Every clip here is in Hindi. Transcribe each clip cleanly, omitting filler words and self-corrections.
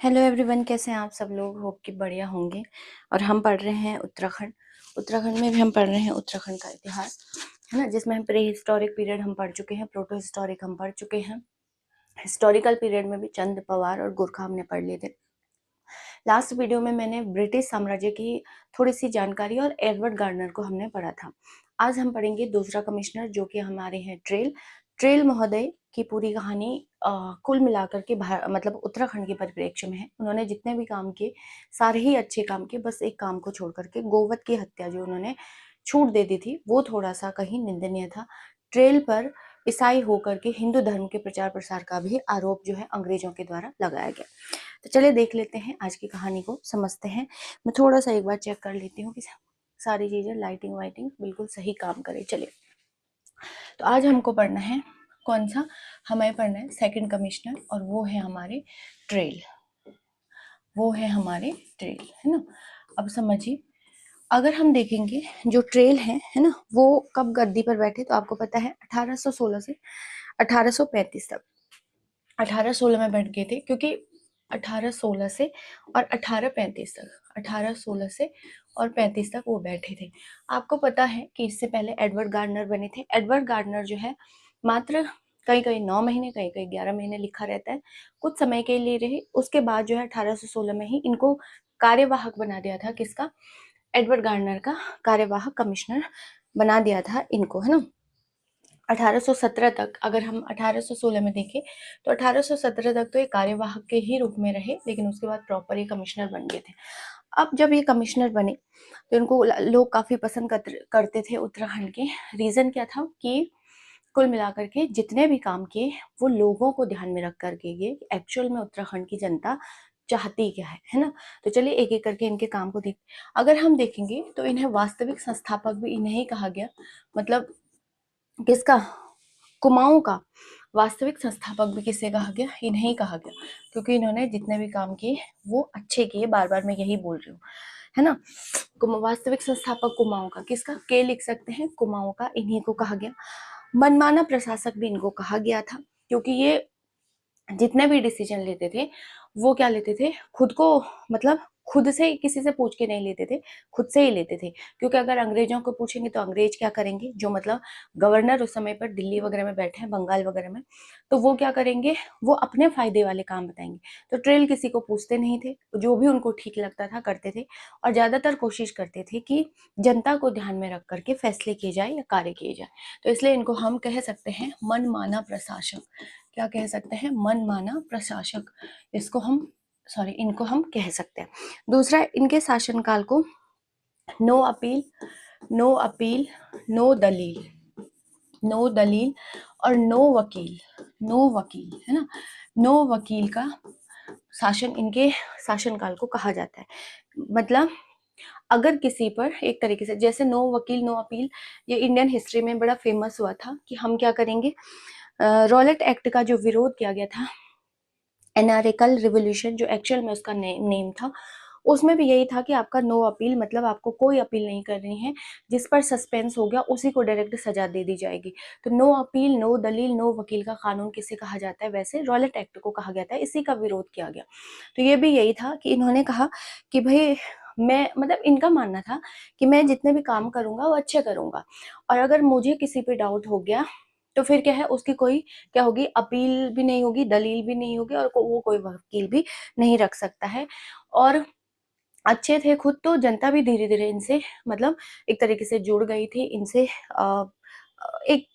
हेलो एवरीवन, कैसे हैं आप सब लोग। होप कि बढ़िया होंगे। और हम पढ़ रहे हैं उत्तराखंड। उत्तराखंड में भी हम पढ़ रहे हैं उत्तराखंड का इतिहास, है ना, जिसमें हम प्री हिस्टोरिक पीरियड हम पढ़ चुके हैं, प्रोटो हिस्टोरिक हम पढ़ चुके हैं, हिस्टोरिकल पीरियड में भी चंद, पवार और गोरखा हमने पढ़ लिए थे। लास्ट वीडियो में मैंने ब्रिटिश साम्राज्य की थोड़ी सी जानकारी और एडवर्ड गार्नर को हमने पढ़ा था। आज हम पढ़ेंगे दूसरा कमिश्नर, जो कि हमारे हैं ट्रेल। ट्रेल महोदय की पूरी कहानी कुल मिलाकर के मतलब उत्तराखंड के परिप्रेक्ष्य में है। उन्होंने जितने भी काम किए सारे ही अच्छे काम किए, बस एक काम को छोड़ करके गोवध की हत्या जो उन्होंने छूट दे दी थी वो थोड़ा सा कहीं निंदनीय था। ट्रेल पर ईसाई होकर के हिंदू धर्म के प्रचार प्रसार का भी आरोप जो है अंग्रेजों के द्वारा लगाया गया। तो चलिए देख लेते हैं आज की कहानी को, समझते हैं। मैं थोड़ा सा एक बार चेक कर लेती हूँ कि सारी चीजें लाइटिंग वाइटिंग बिल्कुल सही काम करे। चलिए, तो आज हमको पढ़ना है कौन सा, हमें पढ़ना है सेकंड कमिश्नर, और वो है हमारे ट्रेल। वो है हमारे ट्रेल, है ना। अब समझिए, अगर हम देखेंगे जो ट्रेल है ना, वो कब गद्दी पर बैठे, तो आपको पता है 1816 से 1835 तक। 1816 में बैठ गए थे, क्योंकि 1816 से और 1835 तक, 1816 से और 35 तक वो बैठे थे। आपको पता है कि इससे पहले एडवर्ड गार्नर बने थे। एडवर्ड गार्नर जो है मात्र कहीं कहीं 9 महीने, कहीं कहीं 11 महीने लिखा रहता है, कुछ समय के लिए रहे। उसके बाद जो है 1816 में ही इनको कार्यवाहक बना दिया था। किसका? एडवर्ड गार्नर का कार्यवाहक कमिश्नर बना दिया था इनको, है ना। 1817 तक, अगर हम 1816 में देखें तो 1817 तक तो ये कार्यवाहक के ही रूप में रहे, लेकिन उसके बाद प्रॉपर ये कमिश्नर बन गए थे। अब जब ये कमिश्नर बने तो इनको लोग काफी पसंद करते थे उत्तराखंड के। रीजन क्या था कि कुल मिलाकर के जितने भी काम किए वो लोगों को ध्यान में रख करके ये एक्चुअल में उत्तराखंड की जनता चाहती क्या है ना। तो चलिए एक एक करके इनके काम को देख, अगर हम देखेंगे तो इन्हें वास्तविक संस्थापक भी इन्हें ही कहा गया। मतलब किसका? कुमाऊं का वास्तविक संस्थापक भी किसे कहा गया? इन्हें ही कहा गया, क्योंकि इन्होंने जितने भी काम किए वो अच्छे किए। बार बार मैं यही बोल रही हूँ, है ना। वास्तविक संस्थापक कुमाऊं का, किसका? के लिख सकते हैं, कुमाऊं का, इन्हीं को कहा गया। मनमाना प्रशासक भी इनको कहा गया था, क्योंकि ये जितने भी डिसीजन लेते थे वो क्या लेते थे? खुद को, मतलब खुद से किसी से पूछ के नहीं लेते थे, खुद से ही लेते थे। क्योंकि अगर अंग्रेजों को पूछेंगे तो अंग्रेज क्या करेंगे, जो मतलब गवर्नर उस समय पर दिल्ली वगैरह में बैठे हैं, बंगाल वगैरह में, तो वो क्या करेंगे? वो अपने फायदे वाले काम बताएंगे। तो ट्रेल किसी को पूछते नहीं थे, जो भी उनको ठीक लगता था करते थे, और ज्यादातर कोशिश करते थे कि जनता को ध्यान में रख करके फैसले किए जाए या कार्य किए जाए। तो इसलिए इनको हम कह सकते हैं मनमाना प्रशासक। क्या कह सकते हैं? मनमाना प्रशासक। इसको हम, सॉरी, इनको हम कह सकते हैं। दूसरा, इनके शासनकाल को no appeal, no appeal, no दलील, नो दलील और नो वकील, नो वकील, है ना, नो वकील का शासन इनके शासनकाल को कहा जाता है। मतलब अगर किसी पर एक तरीके से, जैसे नो वकील नो अपील, ये इंडियन हिस्ट्री में बड़ा फेमस हुआ था कि हम क्या करेंगे, रॉलेट एक्ट का जो विरोध किया गया था, एनारिकल रिवोल्यूशन जो एक्चुअल में उसका नेम था, उसमें भी यही था कि आपका नो अपील, मतलब आपको कोई अपील नहीं करनी है, जिस पर सस्पेंस हो गया उसी को डायरेक्ट सजा दे दी जाएगी। तो नो अपील, नो दलील, नो वकील का कानून किसे कहा जाता है? वैसे रॉलेट एक्ट को कहा गया था, इसी का विरोध किया गया। तो ये भी यही था कि इन्होंने कहा कि भाई, मैं, मतलब इनका मानना था कि मैं जितने भी काम करूंगा वो अच्छे करूंगा, और अगर मुझे किसी पे डाउट हो गया तो फिर क्या है, उसकी कोई क्या होगी, अपील भी नहीं होगी, दलील भी नहीं होगी, और वो कोई वकील भी नहीं रख सकता है। और अच्छे थे खुद, तो जनता भी धीरे धीरे इनसे, मतलब एक तरीके से जुड़ गई थी इनसे। एक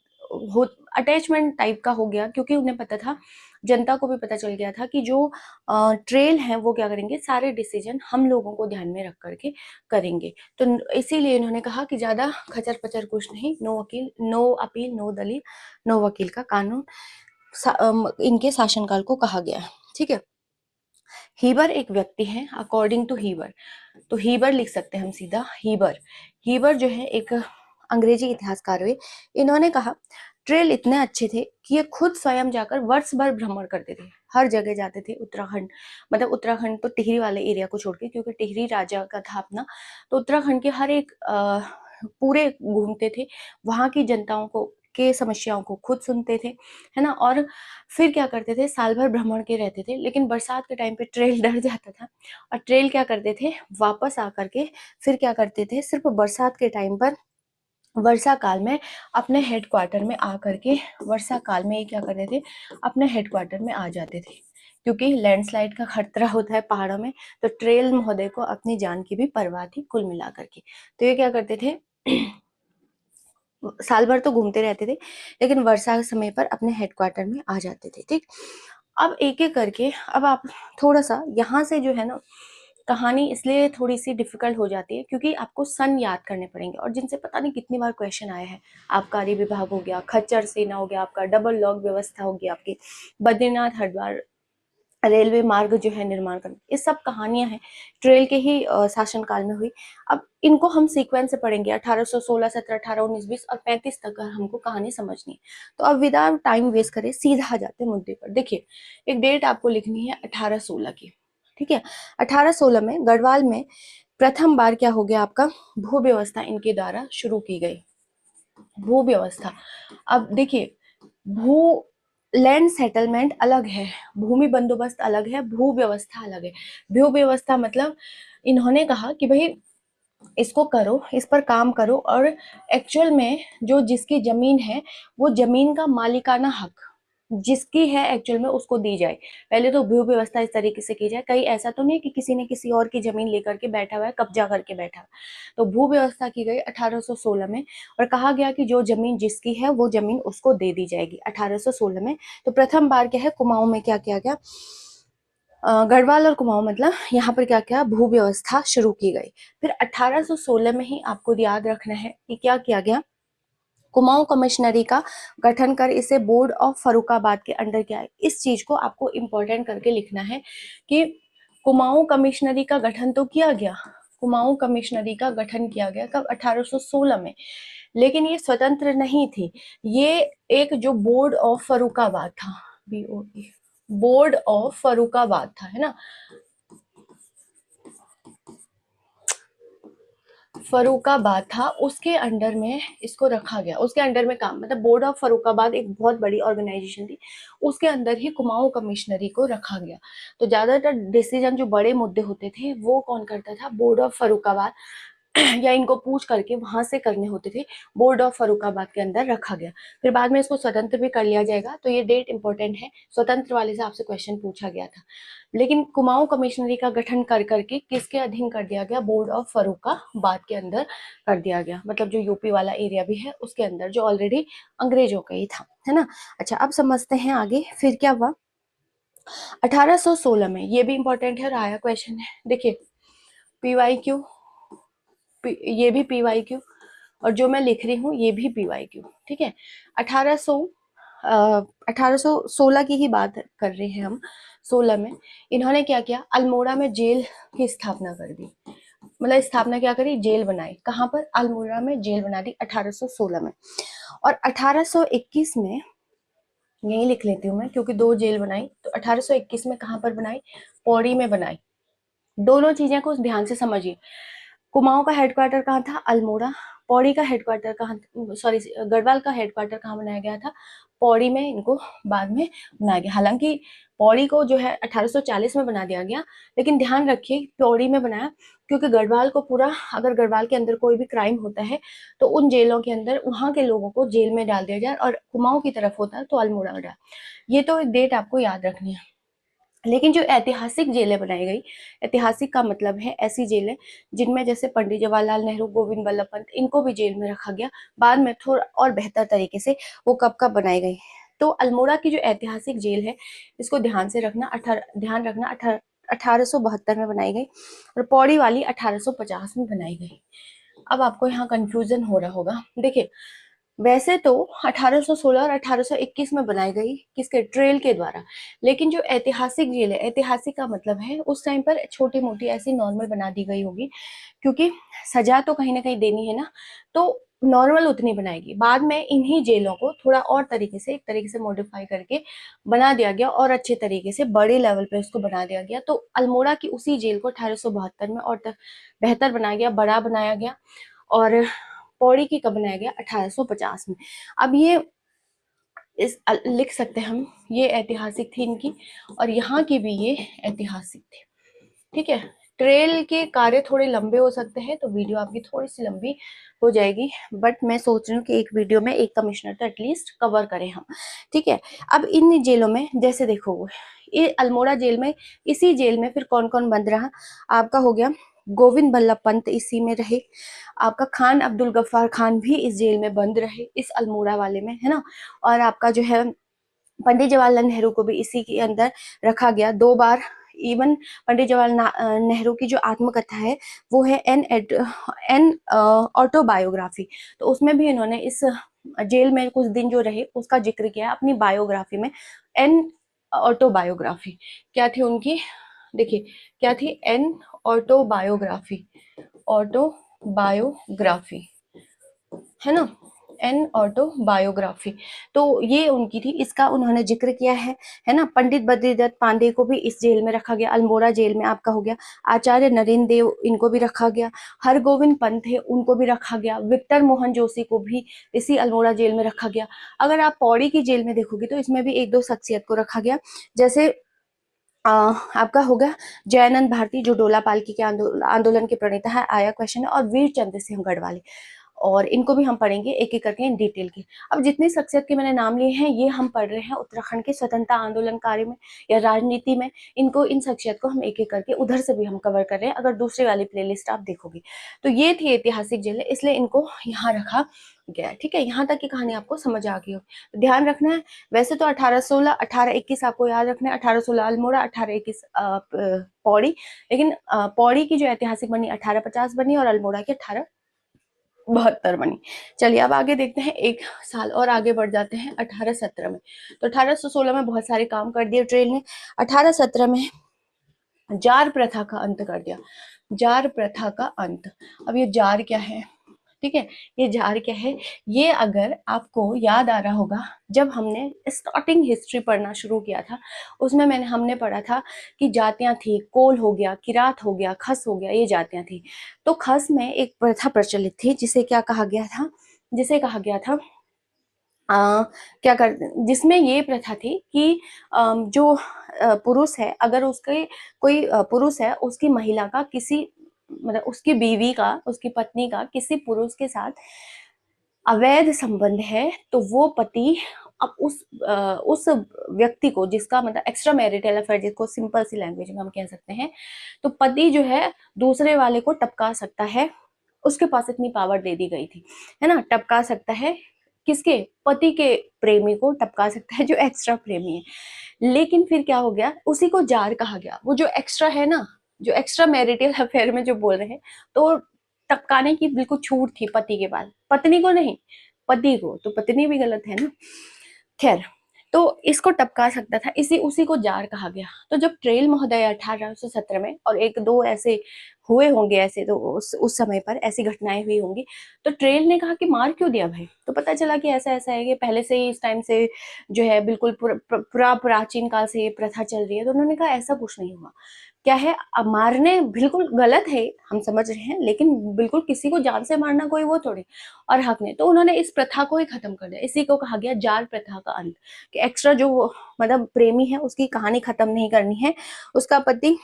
हो अटैचमेंट टाइप का हो गया, क्योंकि उन्हें पता था, जनता को भी पता चल गया था कि जो ट्रेल हैं वो क्या करेंगे, सारे डिसीजन हम लोगों को ध्यान में रख करके करेंगे। तो इसीलिए इन्होंने कहा कि ज्यादा खचर पचर कुछ नहीं, नो वकील, नो अपील, नो दलील, नो वकील का कानून इनके शासनकाल को कहा गया है। ठीक है। हीबर एक व्यक्ति है, अकॉर्डिंग टू हीबर, तो हीबर लिख सकते हैं हम सीधा, हीबर। हीबर जो है एक अंग्रेजी इतिहासकार हुए। इन्होंने कहा ट्रेल इतने अच्छे थे कि ये खुद स्वयं जाकर वर्ष भर भ्रमण करते थे, हर जगह जाते थे उत्तराखंड, मतलब उत्तराखंड तो टिहरी वाले एरिया को छोड़ के, क्योंकि टिहरी राजा का था अपना, तो उत्तराखंड के हर एक पूरे घूमते थे, वहां की जनताओं को के समस्याओं को खुद सुनते थे, है ना, और फिर क्या करते थे, साल भर भ्रमण के रहते थे, लेकिन बरसात के टाइम पे ट्रेल डर जाता था और ट्रेल क्या करते थे, वापस आकर के फिर क्या करते थे, सिर्फ बरसात के टाइम पर वर्षा काल में अपने हेडक्वार्टर में आकर के, वर्षा काल में ये क्या करते थे, अपने हेडक्वार्टर में आ जाते थे, क्योंकि लैंडस्लाइड का खतरा होता है पहाड़ों में। तो ट्रेल महोदय को अपनी जान की भी परवाह थी कुल मिलाकर के। तो ये क्या करते थे, साल भर तो घूमते रहते थे, लेकिन वर्षा के समय पर अपने हेडक्वार्टर में आ जाते थे। ठीक, अब एक एक करके, अब आप थोड़ा सा यहाँ से जो है ना, कहानी इसलिए थोड़ी सी डिफिकल्ट हो जाती है क्योंकि आपको सन याद करने पड़ेंगे, और जिनसे पता नहीं कितनी बार क्वेश्चन आया है। आबकारी विभाग हो गया, खच्चर सेना हो गया आपका, डबल लॉक व्यवस्था होगी आपकी, बद्रीनाथ हरिद्वार रेलवे मार्ग जो है निर्माण करना, ये सब कहानियां हैं ट्रेल के ही शासनकाल में हुई। अब इनको हम सीक्वेंस से पढ़ेंगे, 1816, 17, 18, 19, 20 और 35 तक का हमको कहानी समझनी है। तो अब विदाउट टाइम वेस्ट करें सीधा आ जाते हैं मुद्दे पर। देखिए, एक डेट आपको लिखनी है 1816 की, ठीक है। 1816 में गढ़वाल में प्रथम बार क्या हो गया, आपका भू व्यवस्था इनके द्वारा शुरू की गई। भू व्यवस्था, अब देखिए, भू लैंड सेटलमेंट अलग है, भूमि बंदोबस्त अलग है, भू व्यवस्था अलग है। भू व्यवस्था मतलब इन्होंने कहा कि भाई इसको करो, इस पर काम करो, और एक्चुअल में जो जिसकी जमीन है वो जमीन का मालिकाना हक जिसकी है एक्चुअल में उसको दी जाए। पहले तो भू व्यवस्था इस तरीके से की जाए, कहीं ऐसा तो नहीं कि किसी ने किसी और की जमीन लेकर के बैठा हुआ है, कब्जा करके बैठा हुआ। तो भू व्यवस्था की गई 1816 में, और कहा गया कि जो जमीन जिसकी है वो जमीन उसको दे दी जाएगी 1816 में। तो प्रथम बार क्या है, कुमाऊं में क्या किया गया, गढ़वाल और कुमाऊं मतलब यहाँ पर क्या क्या भू व्यवस्था शुरू की गई। फिर 1816 में ही आपको याद रखना है कि क्या किया गया, कुमाऊं कमिश्नरी का गठन कर इसे बोर्ड ऑफ फर्रुखाबाद के अंडर किया है। इस चीज को आपको इंपॉर्टेंट करके लिखना है कि कुमाऊं कमिश्नरी का गठन तो किया गया, कुमाऊं कमिश्नरी का गठन किया गया कब, 1816 में, लेकिन ये स्वतंत्र नहीं थी, ये एक जो बोर्ड ऑफ फर्रुखाबाद था, BOE, बोर्ड ऑफ फर्रुखाबाद था, है ना, फर्रुखाबाद था, उसके अंडर में इसको रखा गया, उसके अंडर में काम, मतलब बोर्ड ऑफ फर्रुखाबाद एक बहुत बड़ी ऑर्गेनाइजेशन थी, उसके अंदर ही कुमाऊं कमिश्नरी को रखा गया। तो ज्यादातर डिसीजन जो बड़े मुद्दे होते थे वो कौन करता था, बोर्ड ऑफ फर्रुखाबाद या इनको पूछ करके वहां से करने होते थे, बोर्ड ऑफ फर्रुखाबाद के अंदर रखा गया। फिर बाद में इसको स्वतंत्र भी कर लिया जाएगा, तो ये डेट इंपॉर्टेंट है, स्वतंत्र वाले से आपसे क्वेश्चन पूछा गया था। लेकिन कुमाऊं कमिश्नरी का गठन कर करके किसके अधीन कर दिया गया, बोर्ड ऑफ फर्रुखाबाद के अंदर कर दिया गया, मतलब जो यूपी वाला एरिया भी है उसके अंदर, जो ऑलरेडी अंग्रेजों का ही था, है ना। अच्छा, अब समझते हैं आगे फिर क्या हुआ 1816 में, ये भी इंपॉर्टेंट है और आया क्वेश्चन है। देखिए, PYQ, ये भी PYQ, और जो मैं लिख रही हूँ ये भी PYQ, ठीक है। 1816 की ही बात कर रहे हैं हम। 16 में इन्होंने क्या किया, अल्मोड़ा में जेल की स्थापना कर दी, मतलब स्थापना क्या करी, जेल बनाई, कहाँ पर, अल्मोड़ा में जेल बना दी 1816 में। और 1821 में, यही लिख लेती हूँ मैं क्योंकि दो जेल बनाई, तो 1821 में कहाँ पर बनाई, पौड़ी में बनाई। दोनों चीजें को ध्यान से समझिए, कुमाऊं का हेडक्वार्टर कहाँ था, अल्मोड़ा, पौड़ी का हेडक्वार्टर कहाँ, सॉरी गढ़वाल का हेडक्वार्टर कहाँ बनाया गया था, पौड़ी में, इनको बाद में बनाया गया। हालांकि पौड़ी को जो है 1840 में बना दिया गया, लेकिन ध्यान रखिए पौड़ी में बनाया क्योंकि गढ़वाल को पूरा, अगर गढ़वाल के अंदर कोई भी क्राइम होता है तो उन जेलों के अंदर वहां के लोगों को जेल में डाल दिया जाए, और कुमाऊं की तरफ होता है तो अल्मोड़ा में डाल। ये तो एक डेट आपको याद रखनी है। लेकिन जो ऐतिहासिक जेलें बनाई गई, ऐतिहासिक का मतलब है ऐसी जेलें जिनमें जैसे पंडित जवाहरलाल नेहरू, गोविंद बल्लभ पंत, इनको भी जेल में रखा गया, बाद में थोड़ा और बेहतर तरीके से वो कब कब बनाई गई। तो अल्मोड़ा की जो ऐतिहासिक जेल है, इसको ध्यान से रखना, 1872 में बनाई गई, और पौड़ी वाली 1850 में बनाई गई। अब आपको यहाँ कंफ्यूजन हो रहा होगा, देखिए वैसे तो 1816 और 1821 में बनाई गई, किसके, ट्रेल के द्वारा, लेकिन जो ऐतिहासिक जेल है, ऐतिहासिक का मतलब है उस टाइम पर छोटी मोटी ऐसी नॉर्मल बना दी गई होगी, क्योंकि सजा तो कहीं ना कहीं देनी है ना, तो नॉर्मल उतनी बनाएगी। बाद में इन्हीं जेलों को थोड़ा और तरीके से, एक तरीके से मॉडिफाई करके बना दिया गया, और अच्छे तरीके से बड़े लेवल पे उसको बना दिया गया। तो अल्मोड़ा की उसी जेल को 1872 में और बेहतर बनाया गया, बड़ा बनाया गया, और पौड़ी की कब बनाया गया? 1850 में। अब ये लिख सकते हैं हम, ये ऐतिहासिक थी इनकी, और यहाँ की भी ये ऐतिहासिक थी। ठीक है, ट्रेल के कार्य थोड़े लंबे हो सकते हैं, तो वीडियो आपकी थोड़ी सी लंबी हो जाएगी, बट मैं सोच रही हूँ कि एक वीडियो में एक कमिश्नर तो एटलीस्ट कवर करें हम। ठीक है, अब इन जेलों में जैसे देखो, ये अल्मोड़ा जेल में, इसी जेल में फिर कौन कौन बंद रहा? आपका हो गया गोविंद बल्लभ पंत इसी में रहे, आपका खान अब्दुल गफ्फार खान भी इस जेल में बंद रहे, इस अल्मोड़ा वाले में, है ना। और आपका जो है पंडित जवाहरलाल नेहरू को भी इसी के अंदर रखा गया 2 बार। इवन पंडित जवाहरलाल नेहरू की जो आत्मकथा है वो है एन ऑटोबायोग्राफी, तो उसमें भी इन्होंने इस जेल में कुछ दिन जो रहे उसका जिक्र किया है अपनी बायोग्राफी में। एन ऑटोबायोग्राफी क्या थी उनकी? देखिए क्या थी? एन ऑटोबायोग्राफी, ऑटोबायोग्राफी, है ना, एन ऑटोबायोग्राफी, तो ये उनकी थी, इसका उन्होंने जिक्र किया है ना। पंडित बद्रीदत्त पांडे को भी इस जेल में रखा गया, अल्मोड़ा जेल में आपका हो गया। आचार्य नरेंद्र देव, इनको भी रखा गया। हरगोविंद पंत है, उनको भी रखा गया। विक्टर मोहन जोशी को भी इसी अल्मोड़ा जेल में रखा गया। अगर आप पौड़ी की जेल में देखोगे तो इसमें भी एक दो शख्सियत को रखा गया, जैसे आपका होगा जयानंद भारती, जो डोला पालकी के आंदोलन के प्रणेता है, आया क्वेश्चन है, और वीर चंद्र सिंह गढ़वाली, और इनको भी हम पढ़ेंगे एक एक करके इन डिटेल के। अब जितनी शख्सियत के मैंने नाम लिए हैं ये हम पढ़ रहे हैं उत्तराखंड के स्वतंत्रता आंदोलन कार्य में या राजनीति में, इनको इन शख्सियत को हम एक एक करके उधर से भी हम कवर कर रहे हैं, अगर दूसरी वाली प्लेलिस्ट आप देखोगे तो। ये थी ऐतिहासिक जेल, इसलिए इनको यहाँ रखा गया। ठीक है, यहाँ तक की कहानी आपको समझ आ गई हो, तो ध्यान रखना है। वैसे तो 1816, 1821 आपको याद रखना है, 1816 अल्मोड़ा, 1821 पौड़ी, लेकिन पौड़ी की जो ऐतिहासिक बनी 1850 बनी और अल्मोड़ा की 1872 बनी। चलिए अब आगे देखते हैं, एक साल और आगे बढ़ जाते हैं 1817 में। तो 1816 में बहुत सारे काम कर दिए ट्रेल ने, 1817 में जार प्रथा का अंत कर दिया। जार प्रथा का अंत, अब ये जार क्या है? ठीक है, ये जार क्या है? ये अगर आपको याद आ रहा होगा, जब हमने स्टार्टिंग हिस्ट्री पढ़ना शुरू किया था उसमें हमने पढ़ा था कि जातियां थी, कोल हो गया, किरात हो गया, खस हो गया, ये जातियां थी। तो खस में एक प्रथा प्रचलित थी जिसे क्या कहा गया था? जिसे कहा गया था क्या कर जिसमें ये प्रथा थी कि जो पुरुष है, अगर उसके कोई पुरुष है, उसकी महिला का किसी, मतलब उसकी बीवी का, उसकी पत्नी का किसी पुरुष के साथ अवैध संबंध है, तो वो पति अब उस व्यक्ति को, जिसका मतलब एक्स्ट्रा मैरिटल अफेयर, जिसको सिंपल सी लैंग्वेज में हम कह सकते हैं, तो पति जो है दूसरे वाले को टपका सकता है। उसके पास इतनी पावर दे दी गई थी, है ना, टपका सकता है। किसके? पति के प्रेमी को टपका सकता है, जो एक्स्ट्रा प्रेमी है। लेकिन फिर क्या हो गया? उसी को जार कहा गया, वो जो एक्स्ट्रा है ना, जो एक्स्ट्रा मैरिटल अफेयर में जो बोल रहे हैं, तो टपकाने की बिल्कुल छूट थी पति के पास, पत्नी को नहीं, पति को। तो पत्नी भी गलत है ना, खैर। तो इसको टपका सकता था, उसी को जार कहा गया। तो जब ट्रेल महोदय 1817 में, और एक दो ऐसे हुए होंगे, ऐसे तो उस समय पर ऐसी घटनाएं हुई होंगी, तो ट्रेल ने कहा कि मार क्यों दिया भाई? तो पता चला कि ऐसा ऐसा है कि पहले से ही इस टाइम से जो है बिल्कुल प्राचीन काल से ये प्रथा चल रही है। तो उन्होंने कहा ऐसा कुछ नहीं हुआ। क्या है, अब मारने बिल्कुल गलत है, हम समझ रहे हैं, लेकिन बिल्कुल किसी को जान से मारना कोई वो थोड़ी और हक नहीं। तो उन्होंने इस प्रथा को ही खत्म कर दिया, इसी को कहा गया जार प्रथा का अंत, कि एक्स्ट्रा जो मतलब प्रेमी है उसकी कहानी खत्म नहीं करनी है, उसका पति।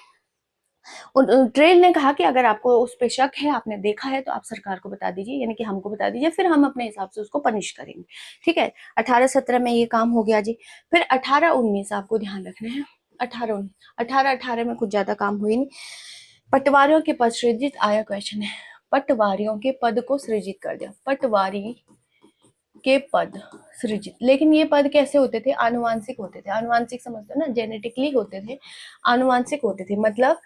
ट्रेल ने कहा कि अगर आपको उस पे शक है, आपने देखा है, तो आप सरकार को बता दीजिए, यानी कि हमको बता दीजिए, फिर हम अपने हिसाब से उसको पनिश करेंगे। ठीक है, 1817 में ये काम हो गया जी। फिर 1819 आपको ध्यान रखना है, 1818 में कुछ ज्यादा काम हुई नहीं। पटवारियों के पद सृजित, आया क्वेश्चन है, पटवारियों के पद को सृजित कर दिया, पटवारी के पद सृजित। लेकिन ये पद कैसे होते थे? आनुवांशिक होते थे। आनुवांशिक समझते हो ना, जेनेटिकली होते थे, आनुवांशिक होते थे। मतलब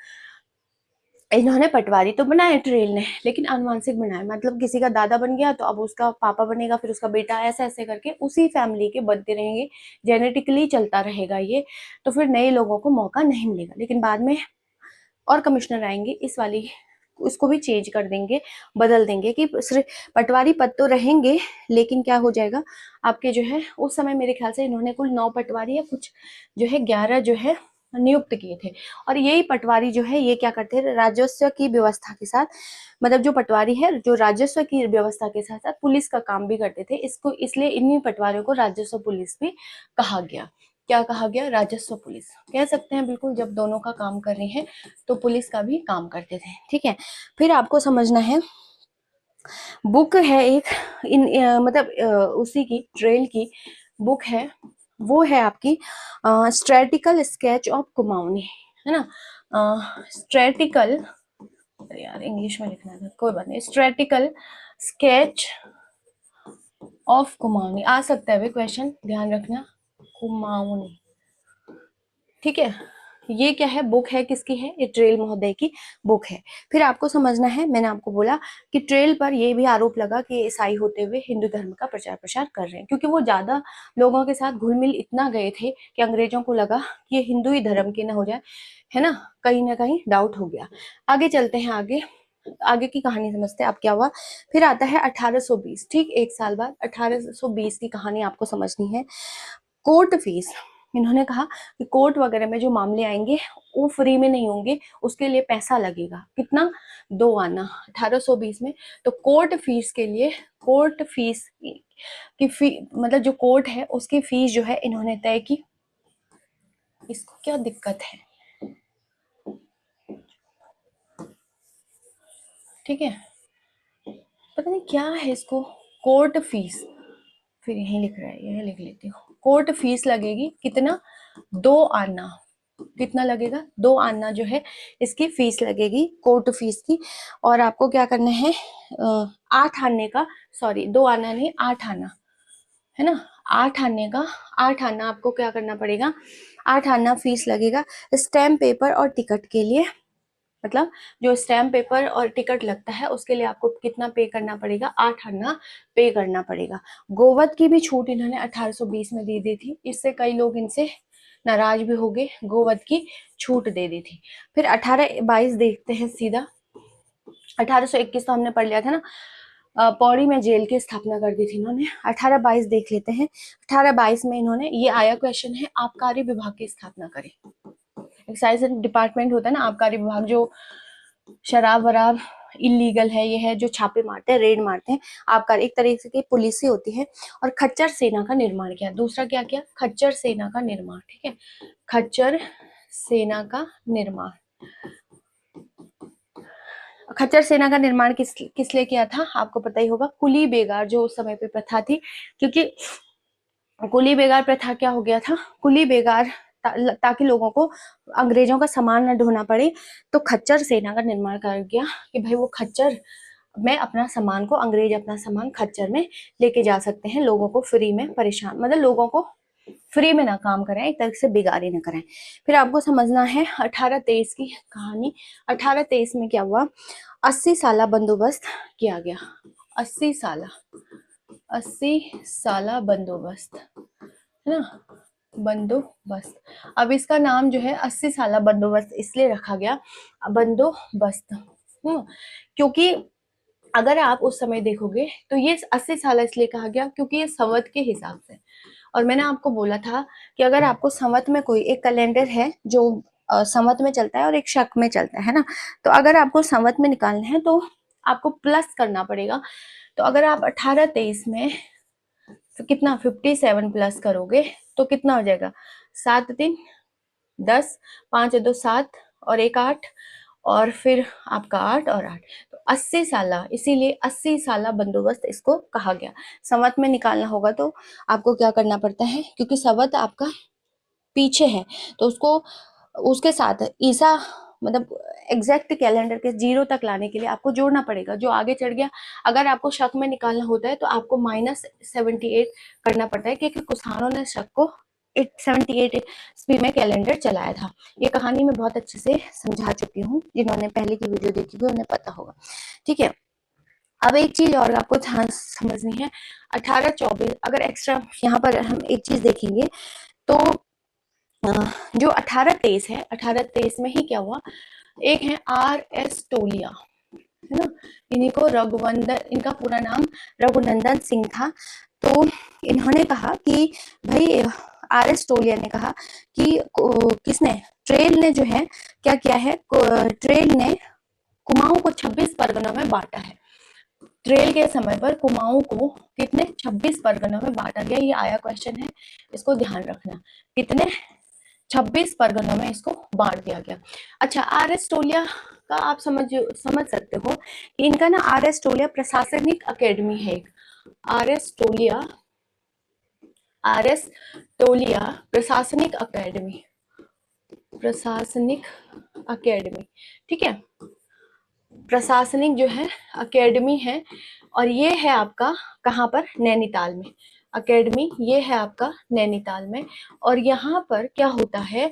इन्होंने पटवारी तो बनाए ट्रेल ने, लेकिन आनुवांशिक बनाए, मतलब किसी का दादा बन गया तो अब उसका पापा बनेगा, फिर उसका बेटा, ऐसे ऐसे करके उसी फैमिली के बनते रहेंगे, जेनेटिकली चलता रहेगा ये। तो फिर नए लोगों को मौका नहीं मिलेगा। लेकिन बाद में और कमिश्नर आएंगे, इस वाली उसको भी चेंज कर देंगे, बदल देंगे, कि सिर्फ पटवारी पद तो रहेंगे, लेकिन क्या हो जाएगा आपके जो है, उस समय मेरे ख्याल से इन्होंने कुल 9 पटवारी या कुछ जो है 11 जो है नियुक्त किए थे। और यही पटवारी जो है ये क्या करते हैं, राजस्व की व्यवस्था के साथ, मतलब जो पटवारी है जो राजस्व की व्यवस्था के साथ साथ पुलिस का काम भी करते थे। इसको इसलिए इन्हीं पटवारियों को राजस्व पुलिस भी कहा गया। क्या कहा गया, राजस्व पुलिस कह सकते हैं। बिल्कुल, जब दोनों का काम कर रहे हैं तो पुलिस का भी काम करते थे। ठीक है, फिर आपको समझना है, बुक है एक मतलब उसी की ट्रेल की बुक है, वो है आपकी स्ट्रेटिकल स्केच ऑफ कुमाऊनी, है ना। स्ट्रेटिकल, यार इंग्लिश में लिखना था, कोई बात नहीं, स्ट्रेटिकल स्केच ऑफ कुमाऊनी आ सकता है वे क्वेश्चन, ध्यान रखना, कुमाऊनी। ठीक है, ये क्या है, बुक है, किसकी है, ये ट्रेल महोदय की बुक है। फिर आपको समझना है, मैंने आपको बोला कि ट्रेल पर ये भी आरोप लगा कि ईसाई होते हुए हिंदू धर्म का प्रचार प्रसार कर रहे हैं, क्योंकि वो ज्यादा लोगों के साथ घुल मिल इतना गए थे कि अंग्रेजों को लगा कि ये हिंदू ही धर्म के न हो जाए, है ना कहीं डाउट हो गया। आगे चलते हैं, आगे की कहानी समझते हैं। अब क्या हुआ, फिर आता है 1820, ठीक एक साल बाद 1820 की कहानी आपको समझनी है। कोर्ट फीस, इन्होंने कहा कि कोर्ट वगैरह में जो मामले आएंगे वो फ्री में नहीं होंगे, उसके लिए पैसा लगेगा, कितना, 2 आना 1820 में। तो कोर्ट फीस के लिए, कोर्ट फीस की मतलब जो कोर्ट है उसकी फीस जो है इन्होंने तय की। इसको क्या दिक्कत है, ठीक है, पता नहीं क्या है इसको, कोर्ट फीस, फिर यही लिख रहा है, यही लिख लेती हूँ, कोर्ट फीस लगेगी कितना, 2 आना, कितना लगेगा, 2 आना जो है इसकी फीस लगेगी, कोर्ट फीस की। और आपको क्या करना है, 8 आने का, सॉरी 2 आना नहीं 8 आना, है ना, 8 आने का, 8 आना आपको क्या करना पड़ेगा, 8 आना फीस लगेगा। स्टैम्प पेपर और टिकट के लिए, मतलब जो स्टैम्प पेपर और टिकट लगता है उसके लिए आपको कितना पे करना पड़ेगा, 8 आना पे करना पड़ेगा। गोवध की भी छूट इन्होंने 1820 में दे दी थी, इससे कई लोग इनसे नाराज भी हो गए, गोवध की छूट दे दी थी। फिर 1822 देखते हैं सीधा, 1821 तो हमने पढ़ लिया था ना, पौड़ी में जेल की स्थापना कर दी थी इन्होंने। 1822 देख लेते हैं, 1822 में इन्होंने, ये आया क्वेश्चन है, आबकारी विभाग की स्थापना करी। एक्साइज डिपार्टमेंट होता है ना, आबकारी विभाग, जो शराब वराब इलीगल है, ये है जो छापे मारते हैं, रेड मारते हैं, आबकारी एक तरीके की पुलिस ही होती है। और खच्चर सेना का निर्माण किया, दूसरा क्या किया, खच्चर सेना का निर्माण, ठीक है, खच्चर सेना का निर्माण। खच्चर सेना का निर्माण किस लिए किया था, आपको पता ही होगा, कुली बेगार जो उस समय पे प्रथा थी, क्योंकि कुली बेगार प्रथा क्या हो गया था, कुली बेगार ताकि लोगों को अंग्रेजों का सामान न ढोना पड़े, तो खच्चर सेना का निर्माण कर गया कि भाई वो खच्चर में अपना सामान को, अंग्रेज अपना सामान खच्चर में लेके जा सकते हैं, लोगों को फ्री में परेशान, मतलब लोगों को फ्री में ना काम कराएं, एक तरह से बिगाड़ी ना कराएं। फिर आपको समझना है 1823 की कहानी। 1823 में क्या हुआ, 80 साला बंदोबस्त किया गया, 80 साला बंदोबस्त, है ना, बंदोबस्त। अब इसका नाम जो है 80 साला बंदोबस्त इसलिए रखा गया, बंदोबस्त, क्योंकि अगर आप उस समय देखोगे तो ये 80 साल इसलिए कहा गया क्योंकि ये संवत के हिसाब से, और मैंने आपको बोला था कि अगर आपको संवत में कोई एक कैलेंडर है जो संवत में चलता है और एक शक में चलता है ना, तो अगर आपको संवत में निकालना है तो आपको प्लस करना पड़ेगा। तो अगर आप 1823 में तो कितना 57 प्लस करोगे तो कितना हो जाएगा, 7 3 10, 5 2 7 और 1 8, और फिर आपका 8 और 8, तो 80 साला, इसीलिए 80 साला बंदोबस्त इसको कहा गया। संवत में निकालना होगा तो आपको क्या करना पड़ता है, क्योंकि संवत आपका पीछे है तो उसको उसके साथ ईसा मतलब एग्जैक्ट कैलेंडर के 0 तक लाने के लिए आपको जोड़ना पड़ेगा, जो आगे चढ़ गया। अगर आपको शक में निकालना होता है तो आपको -78 करना पड़ता है, क्योंकि कुशानों ने शक को 78 ईस्वी में कैलेंडर चलाया था। ये कहानी मैं बहुत अच्छे से समझा चुकी हूँ, जिन्होंने पहले की वीडियो देखी हुई उन्हें पता होगा, ठीक है। अब एक चीज और आपको ध्यान समझनी है, 1824 अगर एक्स्ट्रा यहाँ पर हम एक चीज देखेंगे तो जो 1823 है, 1823 में ही क्या हुआ, एक है RS टोलिया, है ना, इन्हीं को रघुवंदन, इनका पूरा नाम रघुनंदन सिंह था। तो इन्होंने कहा कि भाई RS टोलिया ने कहा कि किसने, ट्रेल ने जो है क्या किया है, ट्रेल ने कुमाऊं को 26 परगनों में बांटा है। ट्रेल के समय पर कुमाऊं को कितने 26 परगनों में बांटा गया, ये आया क्वेश्चन है, इसको ध्यान रखना। कितने 26 परगनों में इसको बांट दिया गया। अच्छा, आर एस टोलिया का आप समझ सकते हो कि इनका ना आर एस टोलिया प्रशासनिक अकेडमी है एक। आर एस टोलिया प्रशासनिक अकेडमी, प्रशासनिक अकेडमी, ठीक है, प्रशासनिक जो है अकेडमी है, और ये है आपका कहाँ पर, नैनीताल में। अकेडमी ये है आपका नैनीताल में। और यहाँ पर क्या होता है,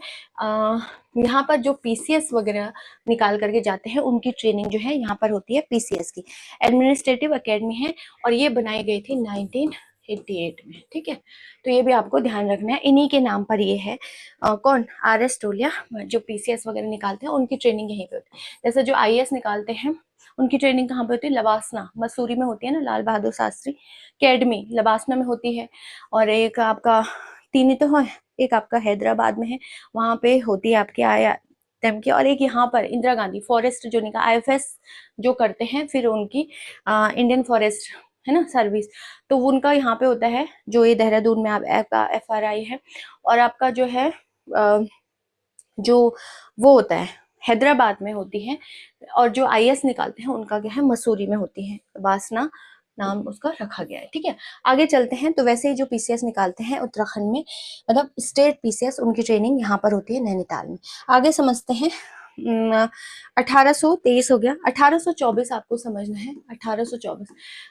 यहाँ पर जो पीसीएस वगैरह निकाल करके जाते हैं उनकी ट्रेनिंग जो है यहाँ पर होती है, पीसीएस की एडमिनिस्ट्रेटिव अकेडमी है, और ये बनाई गई थी 1988 में, ठीक है। तो ये भी आपको ध्यान रखना है, इन्हीं के नाम पर ये है। कौन, आर एस टोलिया, जो पीसीएस वगैरह निकालते हैं उनकी ट्रेनिंग यहीं पे होती है। जैसे जो आईएएस निकालते हैं उनकी ट्रेनिंग कहाँ पे होती है, लवासना, मसूरी में होती है ना, लाल बहादुर शास्त्री अकेडमी लवासना में होती है। और एक आपका तीन ही तो है, एक आपका हैदराबाद में है, वहां पे होती है आपके आईआईएम की, और एक यहाँ पर इंदिरा गांधी फॉरेस्ट जो निकाल आईएफएस जो करते हैं, फिर उनकी इंडियन फॉरेस्ट है ना सर्विस, तो उनका यहाँ पे होता है, जो ये देहरादून में आपका एफआरआई है। और आपका जो है जो वो होता है हैदराबाद में होती है, और जो आईएएस निकालते हैं उनका क्या है, मसूरी में होती है, वासना नाम उसका रखा गया है, ठीक है। आगे चलते हैं, तो वैसे ही जो पीसीएस निकालते हैं उत्तराखंड में, मतलब स्टेट पीसीएस, उनकी ट्रेनिंग यहाँ पर होती है नैनीताल में। आगे समझते हैं, 1823 हो गया, 1824 आपको समझना है। 1824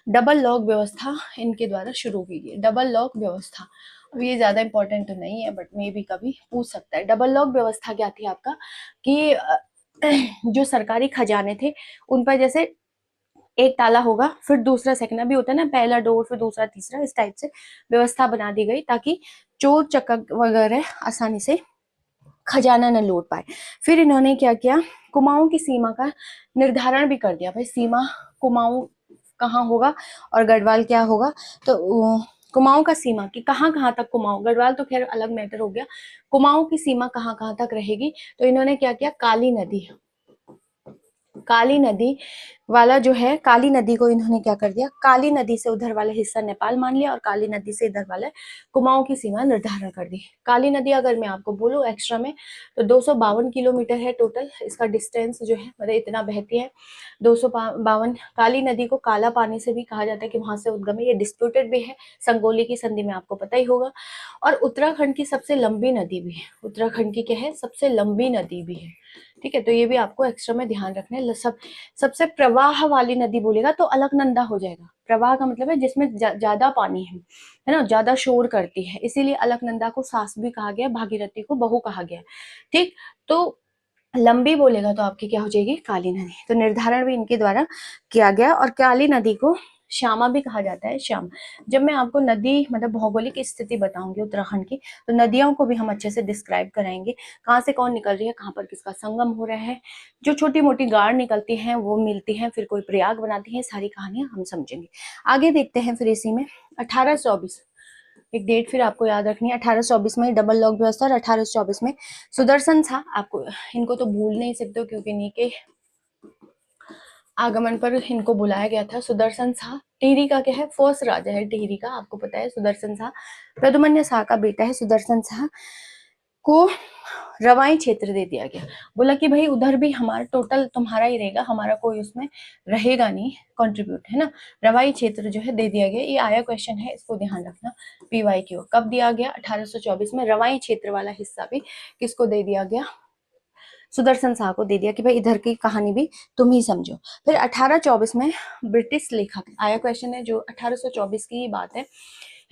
डबल लॉक व्यवस्था इनके द्वारा शुरू की गई, डबल लॉक व्यवस्था। अब ये ज्यादा इंपॉर्टेंट तो नहीं है, बट मे भी कभी पूछ सकता है। डबल लॉक व्यवस्था क्या थी आपका, कि जो सरकारी खजाने थे उन पर जैसे एक ताला होगा, फिर दूसरा सेकंड भी होता है ना, पहला डोर फिर दूसरा तीसरा, इस टाइप से व्यवस्था बना दी गई, ताकि चोर चक्कर वगैरह आसानी से खजाना न लूट पाए। फिर इन्होंने क्या किया, कुमाऊं की सीमा का निर्धारण भी कर दिया, भाई सीमा कुमाऊं कहाँ होगा और गढ़वाल क्या होगा। तो कुमाऊं का सीमा की कहाँ कहाँ तक, कुमाऊं गढ़वाल तो खैर अलग मैटर हो गया, कुमाऊं की सीमा कहाँ कहाँ तक रहेगी। तो इन्होंने क्या किया, काली नदी वाला जो है, काली नदी को इन्होंने क्या कर दिया, काली नदी से उधर वाला हिस्सा नेपाल मान लिया, और काली नदी से इधर वाला कुमाऊं की सीमा निर्धारण कर दी। काली नदी अगर मैं आपको बोलूं एक्स्ट्रा में, तो 252 किलोमीटर है टोटल इसका डिस्टेंस जो है, मतलब इतना बहती है 252। काली नदी को काला पानी से भी कहा जाता है कि वहां से उद्गम है, ये डिस्प्यूटेड भी है, संगोली की संधि में आपको पता ही होगा। और उत्तराखंड की सबसे लंबी नदी भी है, उत्तराखंड की क्या है, सबसे लंबी नदी भी है, ठीक है। तो ये भी आपको एक्स्ट्रा में ध्यान रखना है। सबसे प्रवाह वाली नदी बोलेगा तो अलकनंदा हो जाएगा। प्रवाह का मतलब है जिसमें ज्यादा पानी है ना, ज्यादा शोर करती है, इसीलिए अलकनंदा को सास भी कहा गया, भागीरथी को बहू कहा गया, ठीक। तो लंबी बोलेगा तो आपकी क्या हो जाएगी, काली नदी। तो निर्धारण भी इनके द्वारा किया गया। और काली नदी को श्यामा भी कहा जाता है, श्याम। जब मैं आपको नदी मतलब भौगोलिक स्थिति बताऊंगी उत्तराखंड की, तो नदियों को भी हम अच्छे से डिस्क्राइब कराएंगे, कहाँ से कौन निकल रही है, कहाँ पर किसका संगम हो रहा है, जो छोटी मोटी गाड़ निकलती हैं वो मिलती हैं, फिर कोई प्रयाग बनाती है, सारी कहानियां हम समझेंगे। आगे देखते हैं फिर इसी में 1824, एक डेट फिर आपको याद रखनी है, 1824 में डबल लॉक व्यवस्था, और 1824 में सुदर्शन शाह, आपको इनको तो भूल नहीं सकते हो क्योंकि इन्हीं के आगमन पर इनको बुलाया गया था। सुदर्शन शाह टिहरी का क्या है, फर्स्ट राजा है टिहरी का, आपको पता है। सुदर्शन शाह प्रदुमन्य शाह का बेटा है। सुदर्शन शाह को रवाई क्षेत्र दे दिया गया, बोला कि भाई उधर भी हमारा टोटल तुम्हारा ही रहेगा, हमारा कोई उसमें रहेगा नहीं कंट्रीब्यूट, है ना। रवाई क्षेत्र जो है दे दिया गया, ये आया क्वेश्चन है, इसको ध्यान रखना, PYQ कब दिया गया, 1824 में। रवाई क्षेत्र वाला हिस्सा भी किसको दे दिया गया, सुदर्शन शाह को दे दिया कि भाई इधर की कहानी भी तुम ही समझो। फिर 1824 में ब्रिटिश लेखक आया क्वेश्चन है, जो 1824 की ही बात है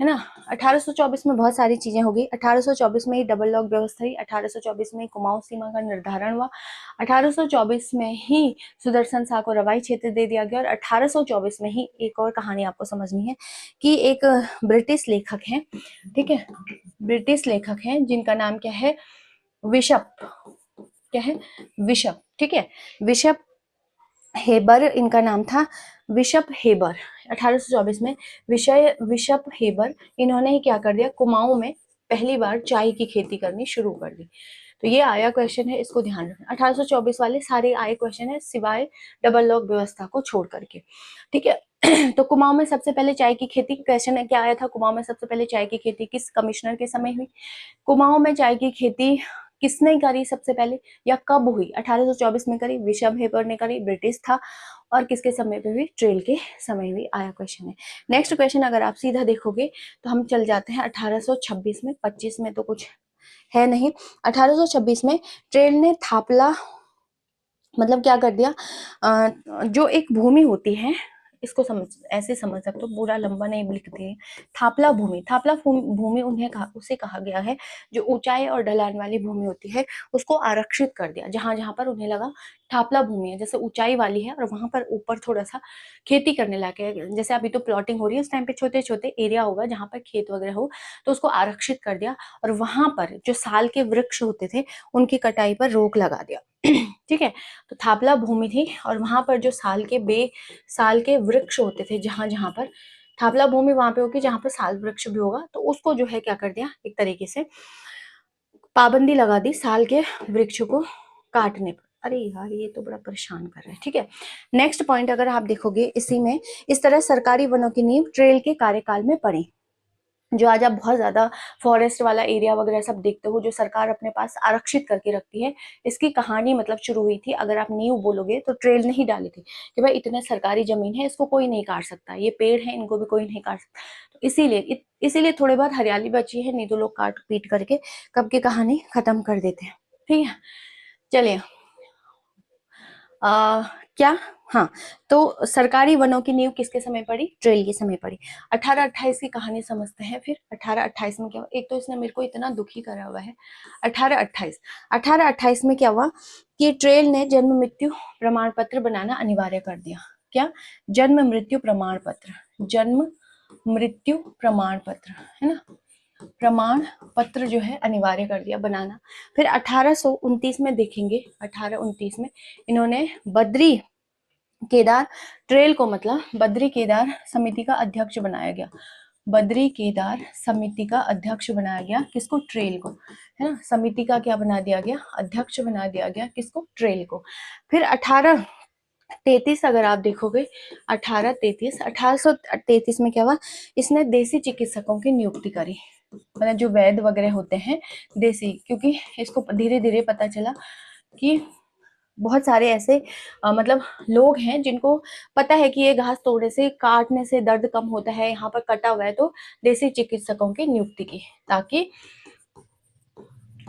ना। 1824 में बहुत सारी चीजें हो गई। 1824 में ही डबल लॉक व्यवस्था हुई, 1824 में कुमाऊं सीमा का निर्धारण हुआ, 1824 में ही सुदर्शन शाह को रवाई क्षेत्र दे दिया गया, और 1824 में ही एक और कहानी आपको समझनी है कि एक ब्रिटिश लेखक है, ठीक है, ब्रिटिश लेखक है जिनका नाम क्या है, विशप, क्या है, विशप, ठीक है, विशप हेबर इनका नाम था, विशप हेबर। 1824 में विशप हेबर, इन्होंने ही क्या कर दिया, कुमाऊं में पहली बार चाय की खेती करनी शुरू कर दी। तो ये आया क्वेश्चन है, इसको ध्यान रखना। 1824 वाले सारे आए क्वेश्चन है सिवाय डबल लॉक व्यवस्था को छोड़ करके, ठीक है। तो कुमाऊं में सबसे पहले चाय की खेती, क्वेश्चन है क्या आया था, कुमाऊं में सबसे पहले चाय की खेती किस कमिश्नर के समय हुई? कुमाऊं में चाय की खेती किसने करी सबसे पहले या कब हुई? 1824 में करी, विशम हेबर ने करी, ब्रिटिश था, और किसके समय पे हुई? ट्रेल के समय हुई, आया क्वेश्चन है। नेक्स्ट क्वेश्चन अगर आप सीधा देखोगे तो हम चल जाते हैं 1826 में, 25 में तो कुछ है नहीं। 1826 में ट्रेल ने थापला मतलब क्या कर दिया, जो एक भूमि होती है, इसको समझ ऐसे समझ सकते हो, पूरा लंबा नहीं लिखते हैं। थापला भूमि, थापला भूमि उसे कहा गया है जो ऊंचाई और ढलान वाली भूमि होती है, उसको आरक्षित कर दिया। जहां जहां पर उन्हें लगा थापला भूमि है, जैसे ऊंचाई वाली है और वहां पर ऊपर थोड़ा सा खेती करने लायक है, जैसे अभी तो प्लॉटिंग हो रही है, उस टाइम पे छोटे छोटे एरिया होगा जहां पर खेत वगैरह हो, तो उसको आरक्षित कर दिया और वहां पर जो साल के वृक्ष होते थे उनकी कटाई पर रोक लगा दिया। ठीक है, तो थापला भूमि थी और वहां पर जो साल के वृक्ष होते थे, जहां जहां पर थापला भूमि वहां पे होगी जहां पर साल वृक्ष भी होगा, तो उसको जो है क्या कर दिया, एक तरीके से पाबंदी लगा दी साल के वृक्ष को काटने पर। अरे यार ये तो बड़ा परेशान कर रहा है, ठीक है। नेक्स्ट पॉइंट अगर आप देखोगे इसी में, इस तरह सरकारी वनों की नींव ट्रेल के कार्यकाल में पड़ी। जो आज आप बहुत ज्यादा फॉरेस्ट वाला एरिया वगैरह सब देखते हो, जो सरकार अपने पास आरक्षित करके रखती है, इसकी कहानी मतलब शुरू हुई थी, अगर आप नींव बोलोगे तो ट्रेल नहीं डाली थी कि भाई इतने सरकारी जमीन है, इसको कोई नहीं काट सकता, ये पेड़ है इनको भी कोई नहीं काट सकता, तो इसीलिए थोड़ी बहुत हरियाली बची है, नहीं तो लोग काट पीट करके कब की कहानी खत्म कर देते हैं, ठीक है। चलिए क्या, हाँ, तो सरकारी वनों की नींव किसके समय पड़ी? ट्रेल के समय पड़ी। 1828 की कहानी समझते हैं फिर। 1828 में क्या हुआ? एक तो इसने मेरे को इतना दुखी करा हुआ है। 1828 में क्या हुआ कि ट्रेल ने जन्म मृत्यु प्रमाण पत्र बनाना अनिवार्य कर दिया। क्या? जन्म मृत्यु प्रमाण पत्र, जन्म मृत्यु प्रमाण पत्र, है ना, प्रमाण पत्र जो है अनिवार्य कर दिया बनाना। फिर 1829 में देखेंगे, 1829 में इन्होंने बद्री केदार ट्रेल को, मतलब बद्री केदार समिति का अध्यक्ष बनाया गया। बद्री केदार समिति का अध्यक्ष बनाया गया किसको? ट्रेल को, है ना। समिति का क्या बना दिया गया? अध्यक्ष बना दिया गया किसको? ट्रेल को। फिर 1833 अगर आप देखोगे, 1833 में क्या हुआ, इसने देसी चिकित्सकों की नियुक्ति करी, मतलब जो वैद्य वगैरह होते हैं देसी, क्योंकि इसको धीरे धीरे पता चला कि बहुत सारे ऐसे मतलब लोग हैं जिनको पता है कि ये घास तोड़ने से, काटने से दर्द कम होता है, यहाँ पर कटा हुआ है, तो देसी चिकित्सकों की नियुक्ति की, ताकि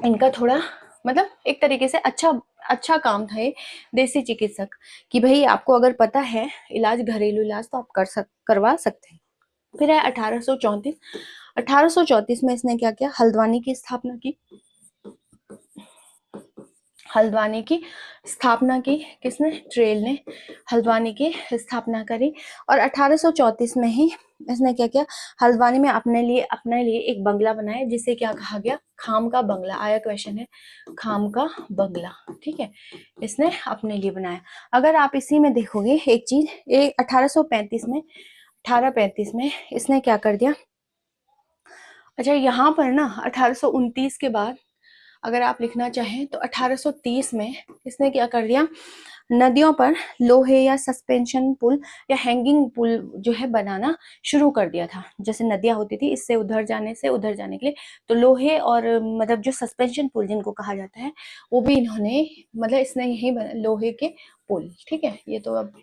इनका थोड़ा मतलब एक तरीके से अच्छा काम था ये देसी चिकित्सक, कि भाई आपको अगर पता है इलाज, घरेलू इलाज, तो आप करवा सकते हैं। फिर है 1834। 1834 में इसने क्या किया? हल्द्वानी की स्थापना की। हल्द्वानी की स्थापना की किसने? ट्रेल ने हल्द्वानी की स्थापना करी। और 1834 में ही इसने क्या किया? हल्द्वानी में अपने लिए एक बंगला बनाया, जिसे क्या कहा गया? खाम का बंगला। आया क्वेश्चन है, खाम का बंगला, ठीक है, इसने अपने लिए बनाया। अगर आप इसी में देखोगे एक चीज, 1835 में इसने क्या कर दिया? अच्छा, यहाँ पर ना 1829 के बाद अगर आप लिखना चाहें तो 1830 में इसने क्या कर दिया? नदियों पर लोहे या सस्पेंशन पुल या हैंगिंग पुल जो है बनाना शुरू कर दिया था। जैसे नदियां होती थी, इससे उधर जाने से उधर जाने के लिए, तो लोहे और मतलब जो सस्पेंशन पुल जिनको कहा जाता है, वो भी इन्होंने, मतलब इसने यही बना, लोहे के पुल, ठीक है। ये तो अब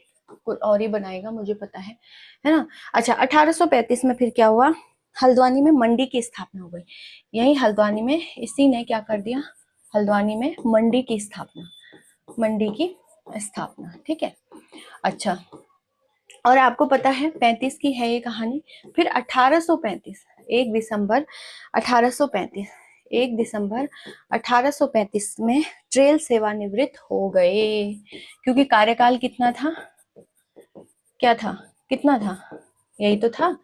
कोई और ही बनाएगा, मुझे पता है ना। अच्छा, 1835 में फिर क्या हुआ? हल्द्वानी में मंडी की स्थापना हो गई। यही हल्द्वानी में इसी ने क्या कर दिया? हल्द्वानी में मंडी की स्थापना, ठीक है। अच्छा, और आपको पता है 35 की है ये कहानी। फिर 1835, 1 दिसंबर 1835, 1 दिसंबर 1835 में ट्रेल सेवानिवृत्त हो गए, क्योंकि कार्यकाल कितना था? क्या था? कितना था? यही तो था,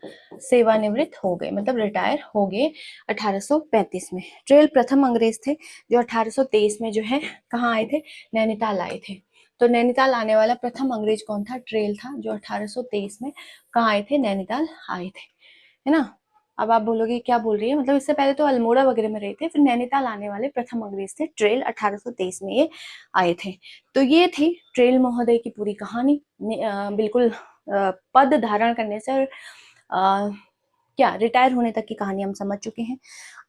सेवानिवृत्त हो गए, मतलब रिटायर हो गए 1835 में। ट्रेल प्रथम अंग्रेज थे जो 1823 में जो है कहाँ आए थे? नैनीताल आए थे। तो नैनीताल आने वाला प्रथम अंग्रेज कौन था? ट्रेल था, जो 1823 में कहाँ आए थे? नैनीताल आए थे, है ना। अब आप बोलोगे क्या बोल रही है, मतलब इससे पहले तो अल्मोड़ा वगैरह में रहे थे, फिर नैनीताल आने वाले प्रथम अंग्रेज थे। ट्रेल 1823 में ये आए थे। तो ये थी ट्रेल महोदय की पूरी कहानी। बिल्कुल पद धारण करने से क्या रिटायर होने तक की कहानी हम समझ चुके हैं।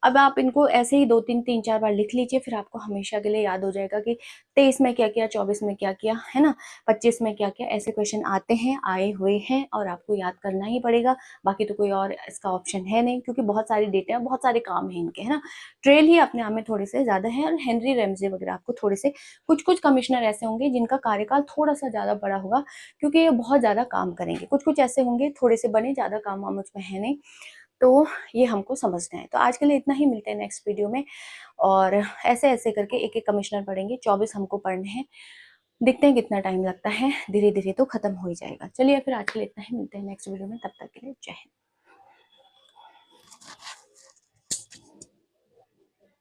अब आप इनको ऐसे ही 2-3 3-4 बार लिख लीजिए, फिर आपको हमेशा के लिए याद हो जाएगा कि 23 में क्या किया, 24 में क्या किया, है ना, 25 में क्या किया। ऐसे क्वेश्चन आते हैं, आए हुए हैं, और आपको याद करना ही पड़ेगा। बाकी तो कोई और इसका ऑप्शन है नहीं, क्योंकि बहुत सारी डेटा है, बहुत सारे काम है इनके, है ना। ट्रेल ही अपने आप में थोड़े से ज्यादा है, और हेनरी रैमजे वगैरह आपको थोड़े से, कुछ कुछ कमिश्नर ऐसे होंगे जिनका कार्यकाल थोड़ा सा ज्यादा बड़ा होगा, क्योंकि ये बहुत ज्यादा काम करेंगे। कुछ कुछ ऐसे होंगे थोड़े से बने, ज्यादा काम वाम उसमें है नहीं। तो ये हमको समझना है। तो आज के लिए इतना ही, मिलते हैं नेक्स्ट वीडियो में। और ऐसे ऐसे करके एक एक कमिश्नर पढ़ेंगे, 24 हमको पढ़ने हैं। देखते हैं कितना टाइम लगता है, धीरे धीरे तो खत्म हो ही जाएगा। चलिए फिर आज के लिए इतना ही, मिलते हैं नेक्स्ट वीडियो में, तब तक के लिए जय हिंद।